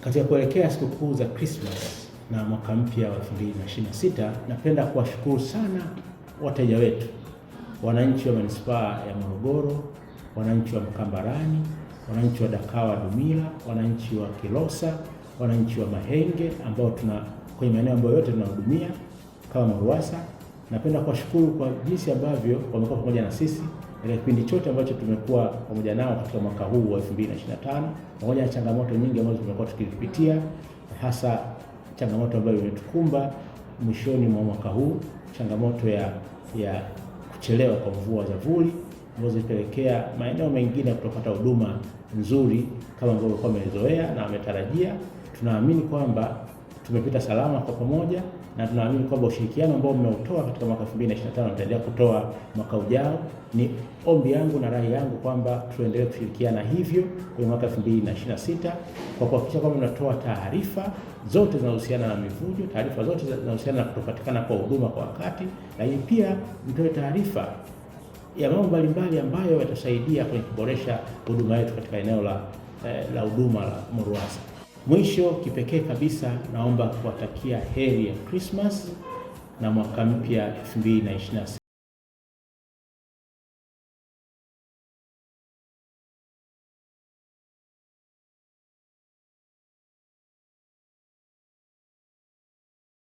Katika kuelekea sikukuu za Christmas na mwaka mpya wa 2026, napenda kuwashukuru sana wateja wetu, wananchi wa manispaa ya Morogoro, wananchi wa Mkambarani, wananchi wa Dakawa Dumila, wananchi wa Kilosa, wananchi wa Mahenge ambao kwenye maeneo ambayo yote tunahudumia kama RUWASA. Napenda kuwashukuru kwa jinsi ambavyo wamekuwa pamoja na sisi katika kipindi chote ambacho tumekuwa pamoja nao katika mwaka huu wa 2025, pamoja na changamoto nyingi ambazo tumekuwa tukizipitia, hasa changamoto ambayo imetukumba mwishoni mwa mwaka huu, changamoto ya kuchelewa kwa mvua za vuli ambazo zilipelekea maeneo mengine kutopata huduma nzuri kama ambavyo walikuwa wamezoea na wametarajia. Tunaamini kwamba tumepita salama kwa pamoja, na tunaamini kwamba ushirikiano ambao mmeutoa katika mwaka 2025 mtaendelea kutoa mwaka ujao. Ni ombi yangu na rai yangu kwamba tuendelee kushirikiana hivyo kwenye mwaka 2026 kwa kuhakikisha kwamba tunatoa taarifa zote zinazohusiana na mivujo, taarifa zote zinazohusiana na kutopatikana kwa huduma kwa wakati, lakini pia mtoe taarifa ya mambo mbalimbali ambayo yatasaidia kwenye kuboresha huduma yetu katika eneo la huduma la RUWASA. Mwisho, kipekee kabisa, naomba kuwatakia heri ya Christmas na mwaka mpya 2026.